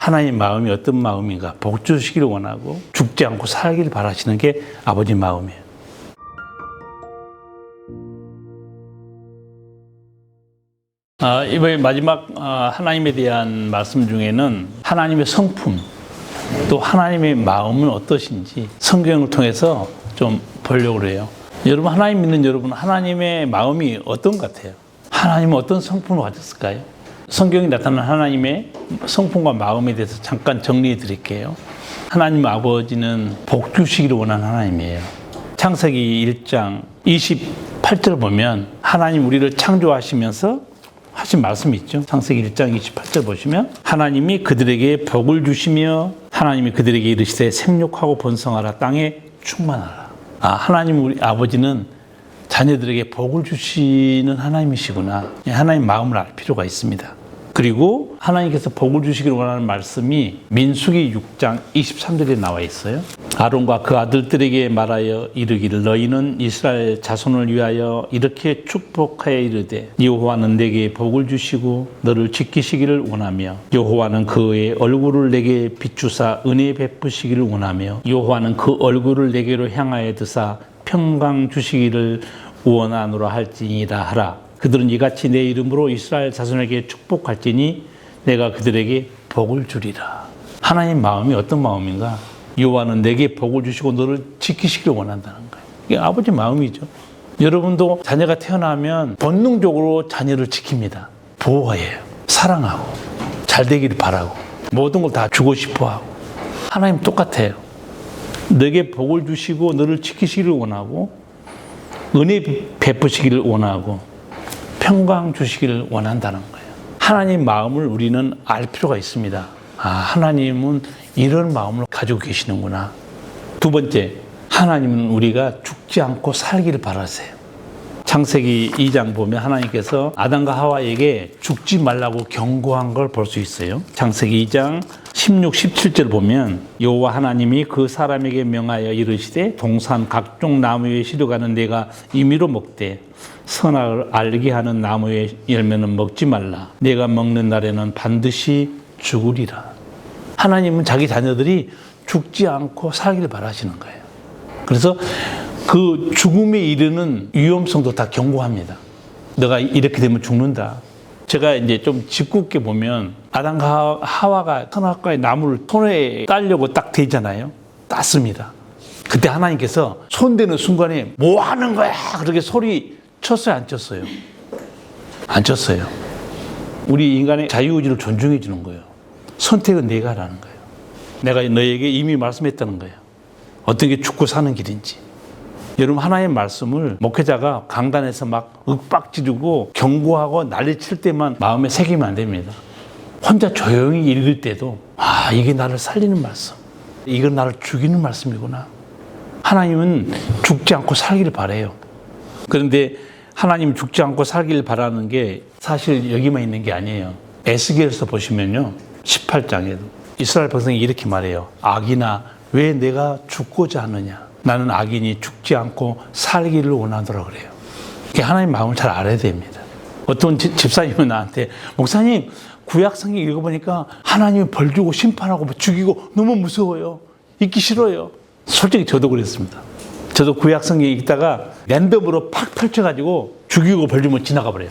하나님 마음이 어떤 마음인가? 복 주시기를 원하고 죽지 않고 살기를 바라시는 게 아버지 마음이에요. 이번에 마지막 하나님에 대한 말씀 중에는 하나님의 성품, 또 하나님의 마음은 어떠신지 성경을 통해서 좀 보려고 해요. 여러분, 하나님 믿는 여러분, 하나님의 마음이 어떤 것 같아요? 하나님은 어떤 성품을 가졌을까요? 성경에 나타난 하나님의 성품과 마음에 대해서 잠깐 정리해 드릴게요. 하나님 아버지는 복 주시기를 원하는 하나님이에요. 창세기 1장 28절 보면 하나님 우리를 창조하시면서 하신 말씀이 있죠. 창세기 1장 28절 보시면 하나님이 그들에게 복을 주시며 하나님이 그들에게 이르시되 생육하고 번성하라 땅에 충만하라. 하나님 우리 아버지는 자녀들에게 복을 주시는 하나님이시구나. 하나님 마음을 알 필요가 있습니다. 그리고 하나님께서 복을 주시기를 원하는 말씀이 민수기 6장 23절에 나와 있어요. 아론과 그 아들들에게 말하여 이르기를 너희는 이스라엘 자손을 위하여 이렇게 축복하여 이르되 여호와는 내게 복을 주시고 너를 지키시기를 원하며 여호와는 그의 얼굴을 내게 비추사 은혜 베푸시기를 원하며 여호와는 그 얼굴을 내게로 향하여 드사 평강 주시기를 원하노라 할지니라 하라. 그들은 이같이 내 이름으로 이스라엘 자손에게 축복할지니 내가 그들에게 복을 주리라. 하나님 마음이 어떤 마음인가? 여호와는 내게 복을 주시고 너를 지키시기를 원한다는 거예요. 이게 아버지 마음이죠. 여러분도 자녀가 태어나면 본능적으로 자녀를 지킵니다. 보호해요. 사랑하고 잘 되기를 바라고 모든 걸 다 주고 싶어하고. 하나님 똑같아요. 내게 복을 주시고 너를 지키시기를 원하고 은혜 베푸시기를 원하고 평강 주시기를 원한다는 거예요. 하나님 마음을 우리는 알 필요가 있습니다. 하나님은 이런 마음을 가지고 계시는구나. 두 번째, 하나님은 우리가 죽지 않고 살기를 바라세요. 창세기 2장 보면 하나님께서 아담과 하와에게 죽지 말라고 경고한 걸 볼 수 있어요. 창세기 2장 16, 17절 보면 여호와 하나님이 그 사람에게 명하여 이르시되 동산 각종 나무에 시려가는 내가 임의로 먹되 선악을 알게 하는 나무의 열매는 먹지 말라. 내가 먹는 날에는 반드시 죽으리라. 하나님은 자기 자녀들이 죽지 않고 살기를 바라시는 거예요. 그래서 그 죽음에 이르는 위험성도 다 경고합니다. 너가 이렇게 되면 죽는다. 제가 이제 좀 짓궂게 보면 아담과 하와가 선악과의 나무를 손에 따려고 딱 대잖아요. 땄습니다. 그때 하나님께서 손대는 순간에 뭐 하는 거야? 그렇게 소리 쳤어요, 안 쳤어요? 안 쳤어요. 우리 인간의 자유의지를 존중해 주는 거예요. 선택은 네가 하라는 거예요. 내가 너에게 이미 말씀했다는 거예요. 어떻게 죽고 사는 길인지. 여러분, 하나님의 말씀을 목회자가 강단에서 막 윽박지르고 경고하고 난리칠 때만 마음에 새기면 안 됩니다. 혼자 조용히 읽을 때도 이게 나를 살리는 말씀, 이건 나를 죽이는 말씀이구나. 하나님은 죽지 않고 살기를 바라요. 그런데 하나님 죽지 않고 살기를 바라는 게 사실 여기만 있는 게 아니에요. 에스겔서 보시면요, 18장에도 이스라엘 백성이 이렇게 말해요. 악인아, 왜 내가 죽고자 하느냐? 나는 악인이 죽지 않고 살기를 원하더라 그래요. 하나님 마음을 잘 알아야 됩니다. 어떤 집사님은 나한테 목사님, 구약 성경 읽어보니까 하나님이 벌 주고 심판하고 죽이고 너무 무서워요. 읽기 싫어요. 솔직히 저도 그랬습니다. 저도 구약 성경 읽다가 랜덤으로 팍 펼쳐가지고 죽이고 벌 주면 지나가 버려요.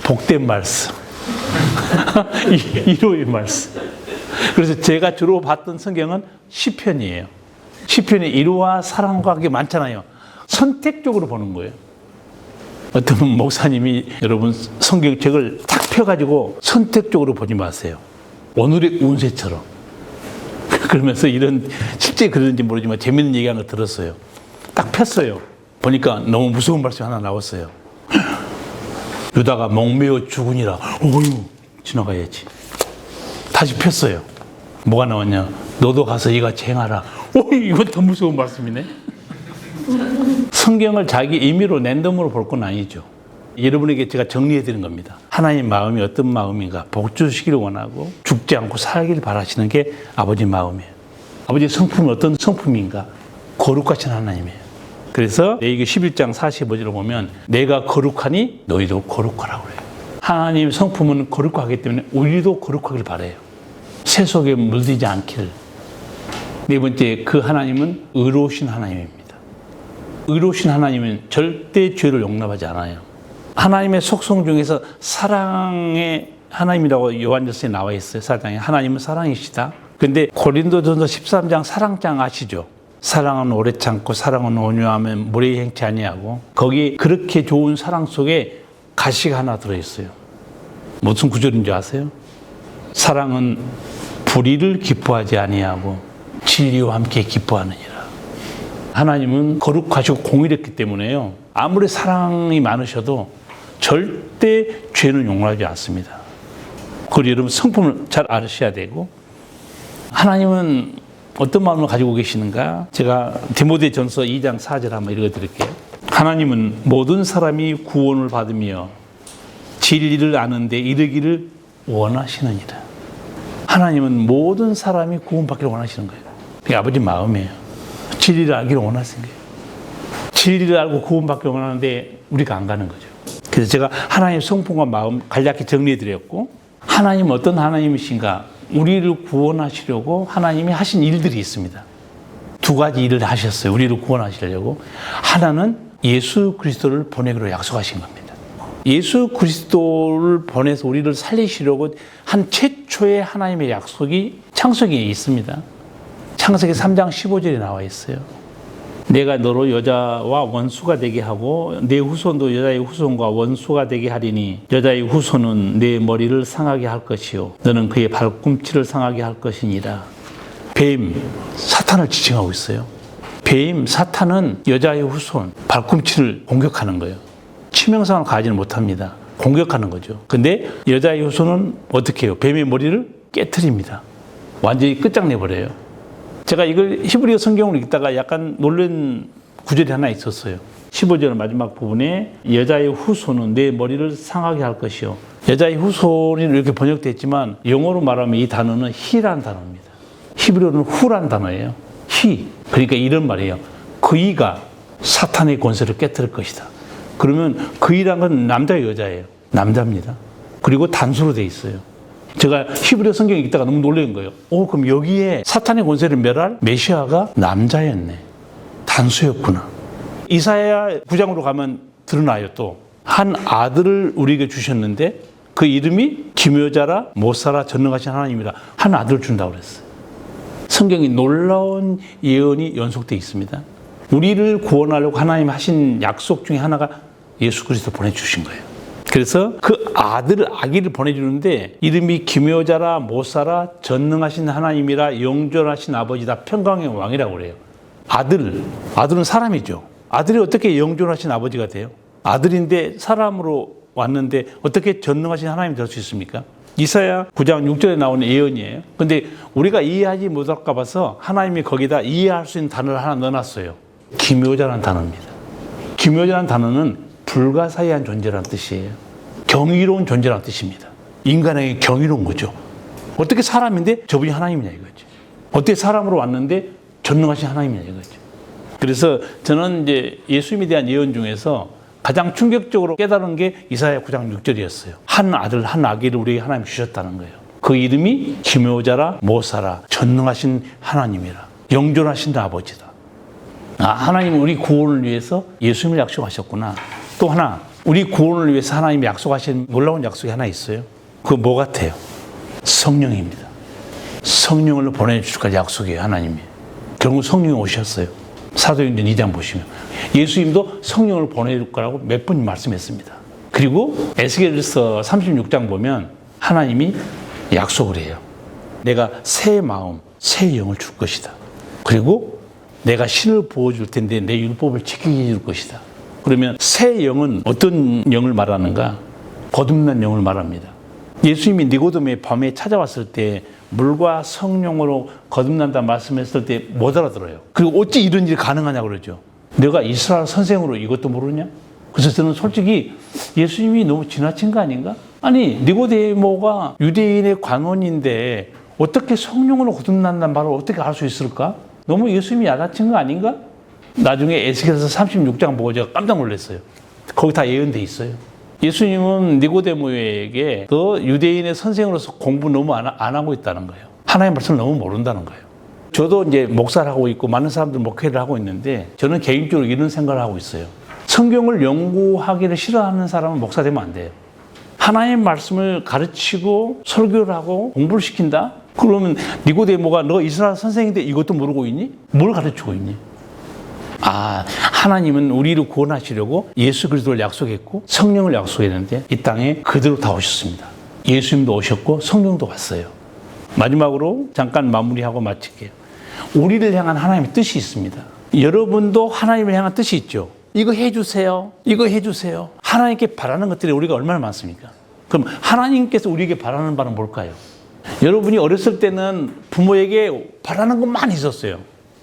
복된 말씀. 1호의 말씀. 그래서 제가 주로 봤던 성경은 시편이에요. 시편에 1호와 사랑과 그게 많잖아요. 선택적으로 보는 거예요. 어떤 목사님이 여러분 성경책을 탁 펴가지고 선택적으로 보지 마세요. 오늘의 운세처럼. 그러면서 이런 실제 그런지 모르지만 재밌는 얘기 하나 들었어요. 딱 폈어요. 보니까 너무 무서운 말씀이 하나 나왔어요. 유다가 목매어 죽으니라. 어휴, 지나가야지. 다시 폈어요. 뭐가 나왔냐? 너도 가서 이같이 행하라. 이건 더 무서운 말씀이네. 성경을 자기 임의로 랜덤으로 볼 건 아니죠. 여러분에게 제가 정리해 드리는 겁니다. 하나님 마음이 어떤 마음인가? 복 주시기를 원하고 죽지 않고 살기를 바라시는 게 아버지 마음이에요. 아버지의 성품은 어떤 성품인가? 거룩하신 하나님이에요. 그래서 레위기 11장 45절을 보면 내가 거룩하니 너희도 거룩하라고 그래요. 하나님 성품은 거룩하기 때문에 우리도 거룩하길 바라요. 세속에 물들지 않기를. 네 번째, 그 하나님은 의로우신 하나님입니다. 의로우신 하나님은 절대 죄를 용납하지 않아요. 하나님의 속성 중에서 사랑의 하나님이라고 요한일서에 나와 있어요. 사랑의 하나님은 사랑이시다. 근데 고린도전서 13장 사랑장 아시죠? 사랑은 오래 참고 사랑은 온유하면 무례히 행치 아니하고, 거기 그렇게 좋은 사랑 속에 가시가 하나 들어있어요. 무슨 구절인지 아세요? 사랑은 불의를 기뻐하지 아니하고 진리와 함께 기뻐하느니라. 하나님은 거룩하시고 공의롭기 때문에요, 아무리 사랑이 많으셔도 절대 죄는 용납하지 않습니다. 그리고 여러분 성품을 잘 아셔야 되고, 하나님은 어떤 마음을 가지고 계시는가? 제가 디모데전서 2장 4절 한번 읽어드릴게요. 하나님은 모든 사람이 구원을 받으며 진리를 아는데 이르기를 원하시느니라. 하나님은 모든 사람이 구원받기를 원하시는 거예요. 그게 아버지 마음이에요. 진리를 알기를 원하시는 거예요. 진리를 알고 구원받기를 원하는데 우리가 안 가는 거죠. 그래서 제가 하나님의 성품과 마음 간략히 정리해드렸고, 하나님은 어떤 하나님이신가? 우리를 구원하시려고 하나님이 하신 일들이 있습니다. 두 가지 일을 하셨어요. 우리를 구원하시려고. 하나는 예수 그리스도를 보내기로 약속하신 겁니다. 예수 그리스도를 보내서 우리를 살리시려고 한 최초의 하나님의 약속이 창세기에 있습니다. 창세기 3장 15절에 나와 있어요. 내가 너로 여자와 원수가 되게 하고 내 후손도 여자의 후손과 원수가 되게 하리니 여자의 후손은 내 머리를 상하게 할 것이요 너는 그의 발꿈치를 상하게 할 것이니라. 뱀, 사탄을 지칭하고 있어요. 뱀, 사탄은 여자의 후손, 발꿈치를 공격하는 거예요. 치명상을 가지는 못합니다. 공격하는 거죠. 근데 여자의 후손은 어떻게 해요? 뱀의 머리를 깨트립니다. 완전히 끝장내버려요. 제가 이걸 히브리어 성경을 읽다가 약간 놀란 구절이 하나 있었어요. 15절 마지막 부분에 여자의 후손은 내 머리를 상하게 할 것이요. 여자의 후손이 이렇게 번역됐지만 영어로 말하면 이 단어는 히란 단어입니다. 히브리어는 후란 단어예요. 히. 그러니까 이런 말이에요. 그이가 사탄의 권세를 깨뜨릴 것이다. 그러면 그이란 건 남자예요, 여자예요? 남자입니다. 그리고 단수로 돼 있어요. 제가 히브리어 성경 읽다가 너무 놀란 거예요. 그럼 여기에 사탄의 권세를 멸할 메시아가 남자였네. 단수였구나. 이사야 9장으로 가면 드러나요. 또 한 아들을 우리에게 주셨는데 그 이름이 기묘자라 못살아 전능하신 하나님이라. 한 아들을 준다고 그랬어요. 성경이 놀라운 예언이 연속되어 있습니다. 우리를 구원하려고 하나님 하신 약속 중에 하나가 예수 그리스도 보내주신 거예요. 그래서 그 아기를 보내주는데 이름이 기묘자라 못살아 전능하신 하나님이라 영존하신 아버지다 평강의 왕이라고 그래요. 아들은 사람이죠. 아들이 어떻게 영존하신 아버지가 돼요? 아들인데 사람으로 왔는데 어떻게 전능하신 하나님이 될 수 있습니까? 이사야 9장 6절에 나오는 예언이에요. 근데 우리가 이해하지 못할까 봐서 하나님이 거기다 이해할 수 있는 단어를 하나 넣어놨어요. 기묘자라는 단어입니다. 기묘자라는 단어는 불가사의한 존재라는 뜻이에요. 경이로운 존재라는 뜻입니다. 인간에게 경이로운 거죠. 어떻게 사람인데 저분이 하나님이냐 이거죠. 어떻게 사람으로 왔는데 전능하신 하나님이냐 이거죠. 그래서 저는 이제 예수님에 대한 예언 중에서 가장 충격적으로 깨달은 게 이사야 9장 6절이었어요. 한 아들, 한 아기를 우리에게 하나님 주셨다는 거예요. 그 이름이 기묘자라 못살아 전능하신 하나님이라 영존하신 아버지다. 하나님은 우리 구원을 위해서 예수님을 약속하셨구나. 또 하나, 우리 구원을 위해서 하나님이 약속하신 놀라운 약속이 하나 있어요. 그거 뭐 같아요? 성령입니다. 성령을 보내주실 약속이에요, 하나님이. 결국 성령이 오셨어요. 사도행전 2장 보시면. 예수님도 성령을 보내줄 거라고 몇 번 말씀했습니다. 그리고 에스겔서 36장 보면 하나님이 약속을 해요. 내가 새 마음, 새 영을 줄 것이다. 그리고 내가 신을 부어줄 텐데 내 율법을 지키게 해줄 것이다. 그러면 새 영은 어떤 영을 말하는가? 거듭난 영을 말합니다. 예수님이 니고데모에 밤에 찾아왔을 때 물과 성령으로 거듭난다 말씀했을 때 못 알아들어요. 그리고 어찌 이런 일이 가능하냐고 그러죠. 내가 이스라엘 선생으로 이것도 모르냐? 그래서 저는 솔직히 예수님이 너무 지나친 거 아닌가? 아니 니고데모가 유대인의 관원인데 어떻게 성령으로 거듭난다는 말을 어떻게 알 수 있을까? 너무 예수님이 야단친 거 아닌가? 나중에 에스겔서 36장 보고 제가 깜짝 놀랐어요. 거기 다 예언돼 있어요. 예수님은 니고데모에게 너 유대인의 선생으로서 공부 너무 안 하고 있다는 거예요. 하나님의 말씀을 너무 모른다는 거예요. 저도 이제 목사를 하고 있고 많은 사람들 목회를 하고 있는데 저는 개인적으로 이런 생각을 하고 있어요. 성경을 연구하기를 싫어하는 사람은 목사 되면 안 돼요. 하나님의 말씀을 가르치고 설교를 하고 공부를 시킨다? 그러면 니고데모가 너 이스라엘 선생인데 이것도 모르고 있니? 뭘 가르치고 있니? 하나님은 우리를 구원하시려고 예수 그리스도를 약속했고 성령을 약속했는데 이 땅에 그대로 다 오셨습니다. 예수님도 오셨고 성령도 왔어요. 마지막으로 잠깐 마무리하고 마칠게요. 우리를 향한 하나님의 뜻이 있습니다. 여러분도 하나님을 향한 뜻이 있죠. 이거 해주세요. 이거 해주세요. 하나님께 바라는 것들이 우리가 얼마나 많습니까? 그럼 하나님께서 우리에게 바라는 바는 뭘까요? 여러분이 어렸을 때는 부모에게 바라는 것만 있었어요.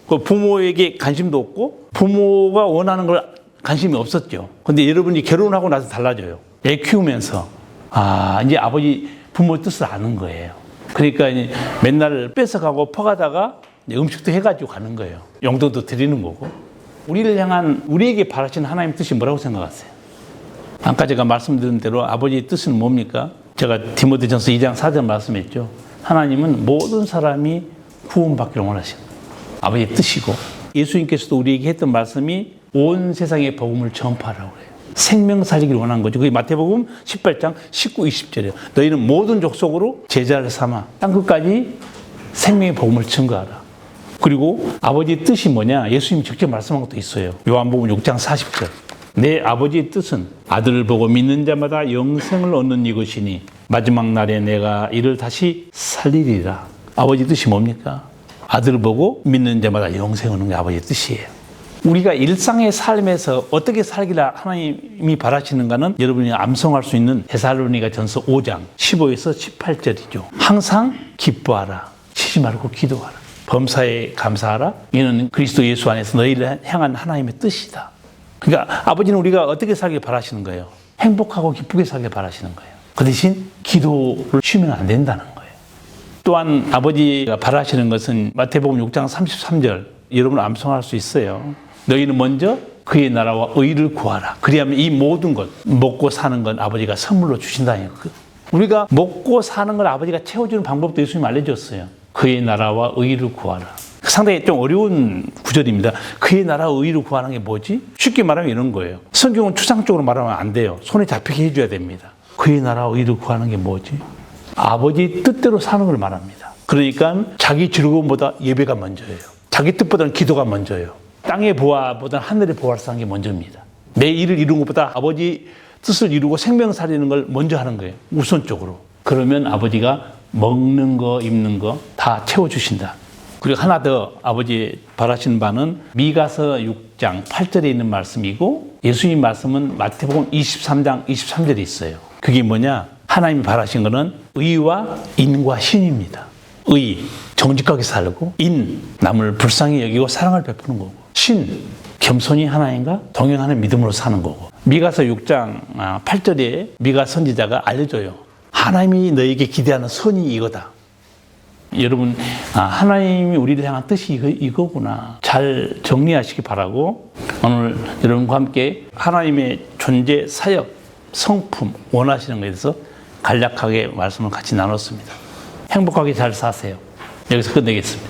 그 부모에게 관심도 없고 부모가 원하는 걸 관심이 없었죠. 근데 여러분이 결혼하고 나서 달라져요. 애 키우면서 이제 아버지 부모의 뜻을 아는 거예요. 그러니까 이제 맨날 뺏어가고 퍼가다가 음식도 해가지고 가는 거예요. 용돈도 드리는 거고. 우리를 향한 우리에게 바라시는 하나님의 뜻이 뭐라고 생각하세요? 아까 제가 말씀드린 대로 아버지의 뜻은 뭡니까? 제가 디모데전서 2장 4절 말씀했죠. 하나님은 모든 사람이 구원받기를 원하십니다. 아버지의 뜻이고 예수님께서도 우리에게 했던 말씀이 온 세상에 복음을 전파하라고 해요. 생명 살리기를 원한 거죠. 그게 마태복음 18장 19, 20절이에요. 너희는 모든 족속으로 제자를 삼아 땅끝까지 생명의 복음을 증거하라. 그리고 아버지의 뜻이 뭐냐? 예수님이 직접 말씀한 것도 있어요. 요한복음 6장 40절. 내 아버지의 뜻은 아들을 보고 믿는 자마다 영생을 얻는 이것이니 마지막 날에 내가 이를 다시 살리리라. 아버지의 뜻이 뭡니까? 아들을 보고 믿는 자마다 영생을 얻는 게 아버지의 뜻이에요. 우리가 일상의 삶에서 어떻게 살기라 하나님이 바라시는가는 여러분이 암송할 수 있는 데살로니가 전서 5장 15에서 18절이죠. 항상 기뻐하라. 쉬지 말고 기도하라. 범사에 감사하라. 이는 그리스도 예수 안에서 너희를 향한 하나님의 뜻이다. 그러니까 아버지는 우리가 어떻게 살길 바라시는 거예요? 행복하고 기쁘게 살길 바라시는 거예요. 그 대신 기도를 쉬면 안 된다는 거예요. 또한 아버지가 바라시는 것은 마태복음 6장 33절 여러분 암송할 수 있어요. 너희는 먼저 그의 나라와 의를 구하라. 그리하면 이 모든 것, 먹고 사는 건 아버지가 선물로 주신다는 거예요. 우리가 먹고 사는 걸 아버지가 채워주는 방법도 예수님 알려줬어요. 그의 나라와 의를 구하라. 상당히 좀 어려운 구절입니다. 그의 나라와 의를 구하는 게 뭐지? 쉽게 말하면 이런 거예요. 성경은 추상적으로 말하면 안 돼요. 손에 잡히게 해줘야 됩니다. 그의 나라와 의를 구하는 게 뭐지? 아버지 뜻대로 사는 걸 말합니다. 그러니까 자기 즐거움보다 예배가 먼저예요. 자기 뜻보다는 기도가 먼저예요. 땅의 보화보다는 하늘의 보화를 사는 게 먼저입니다. 내 일을 이루는 것보다 아버지 뜻을 이루고 생명 살리는 걸 먼저 하는 거예요. 우선적으로. 그러면 아버지가 먹는 거, 입는 거 다 채워주신다. 그리고 하나 더 아버지 바라시는 바는 미가서 6장 8절에 있는 말씀이고 예수님 말씀은 마태복음 23장 23절에 있어요. 그게 뭐냐? 하나님이 바라신 거는 의와 인과 신입니다. 의, 정직하게 살고 인, 남을 불쌍히 여기고 사랑을 베푸는 거고 신, 겸손히 하나님과 동행하는 믿음으로 사는 거고 미가서 6장 8절에 미가 선지자가 알려줘요. 하나님이 너에게 기대하는 선이 이거다. 여러분 하나님이 우리를 향한 뜻이 이거구나. 잘 정리하시기 바라고 오늘 여러분과 함께 하나님의 존재, 사역, 성품 원하시는 것에 대해서 간략하게 말씀을 같이 나눴습니다. 행복하게 잘 사세요. 여기서 끝내겠습니다.